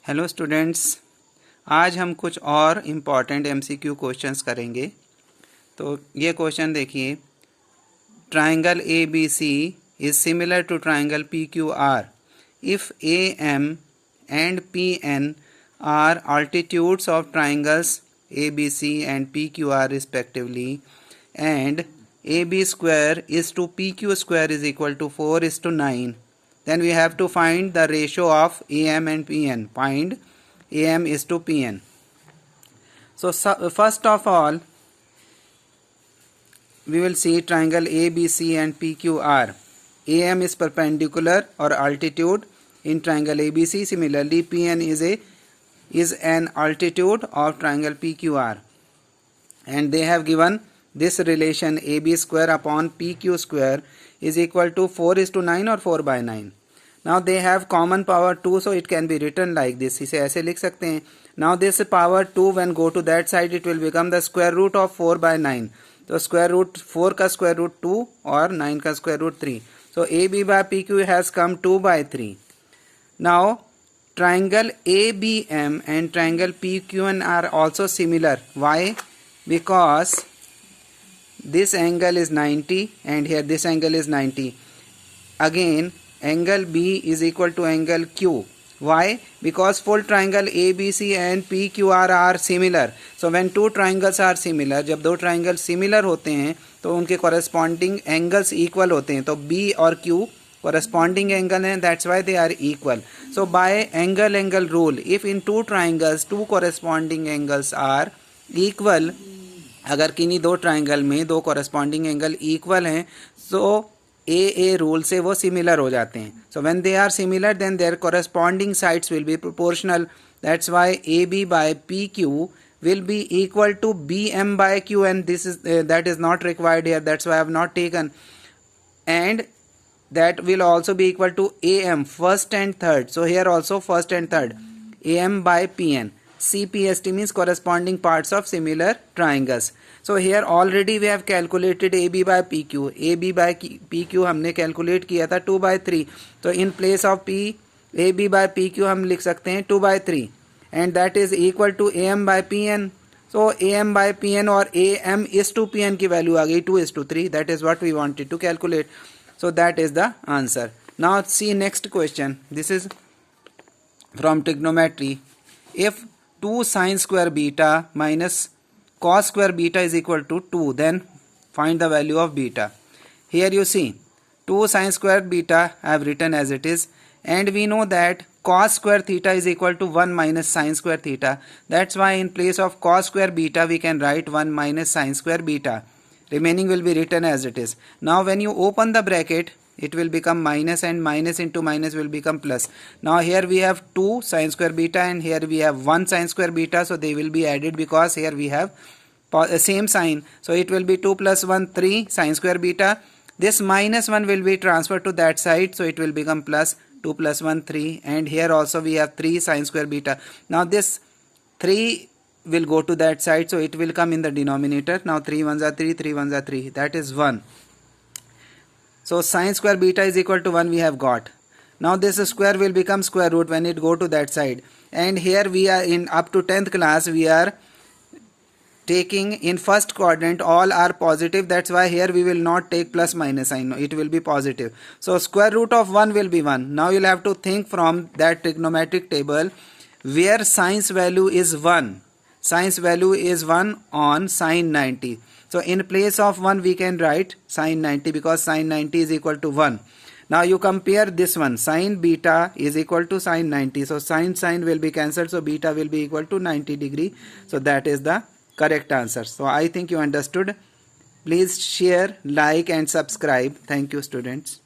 Hello students, आज हम कुछ और इम्पॉर्टेंट एमसीक्यू क्वेश्चंस करेंगे। तो ये क्वेश्चन देखिए, triangle A B C is similar to triangle P Q R if A M and P N are altitudes of triangles ABC and PQR respectively, and AB square is to PQ square is equal to 4:9. Then we have to find the ratio of AM and PN. Find AM is to PN. So first of all, we will see triangle ABC and PQR. AM is perpendicular or altitude in triangle ABC. Similarly, PN is an altitude of triangle PQR, and they have given this relation AB square upon PQ square is equal to 4:9 or 4/9. Now they have common power 2, so it can be written like this. इसे ऐसे लिख सकते हैं. Now this power 2 when go to that side, it will become the square root of 4/9. तो square root 4 का square root 2 और 9 का square root 3. So AB by PQ has come 2/3. Now triangle ABM and triangle PQN are also similar. Why? Because this angle is 90 and here this angle is 90. Again, angle B is equal to angle Q. Why? Because full triangle ABC and PQR are similar. So when two triangles are similar, जब दो triangles similar होते हैं तो उनके corresponding angles equal होते हैं. तो B और Q corresponding angle हैं, that's why they are equal. So by angle rule, if in two triangles two corresponding angles are equal, अगर किन्हीं दो ट्राइंगल में दो corresponding angle equal हैं, so ए रूल से वो सिमिलर हो जाते हैं. So when they are similar then their corresponding sides will be proportional. That's why AB by PQ will be equal to BM by Q, and this is that is not required here. That's why I have not taken. And that will also be equal to AM, first and third. So here also first and third. AM by PN. CPST means corresponding parts of similar triangles. So here already we have calculated AB by PQ. AB by PQ हमने calculate किया था 2/3. तो in place of AB by PQ हम लिख सकते हैं 2/3, and that is equal to AM by PN. So AM by PN और AM is to PN की value आ गई 2:3. That is what we wanted to calculate. So that is the answer. Now see next question. This is from trigonometry. If 2 sin square beta minus cos square beta is equal to 2, then find the value of beta. Here you see 2 sin square beta I have written as it is, and we know that cos square theta is equal to 1 minus sin square theta. That's why in place of cos square beta we can write 1 minus sin square beta. Remaining will be written as it is. Now when you open the bracket, it will become minus, and minus into minus will become plus. Now here we have 2 sin square beta and here we have 1 sin square beta, so they will be added because here we have same sign. So it will be 2 plus 1 3 sin square beta. This minus 1 will be transferred to that side, so it will become plus 2 plus 1 3, and here also we have 3 sin square beta. Now this 3 will go to that side, so it will come in the denominator. Now 3 ones are 3, 3 ones are 3, that is 1. So sin square beta is equal to 1 we have got. Now this square will become square root when it go to that side. And here we are in up to 10th class, we are taking in first quadrant all are positive. That's why here we will not take plus minus sign. It will be positive. So square root of 1 will be 1. Now you'll have to think from that trigonometric table where sin's value is 1. Sin's value is 1 on sin 90. So in place of 1 we can write sin 90 because sin 90 is equal to 1. Now you compare this one, sin beta is equal to sin 90. So sin will be cancelled, so beta will be equal to 90 degree. So that is the correct answer. So I think you understood. Please share, like and subscribe. Thank you students.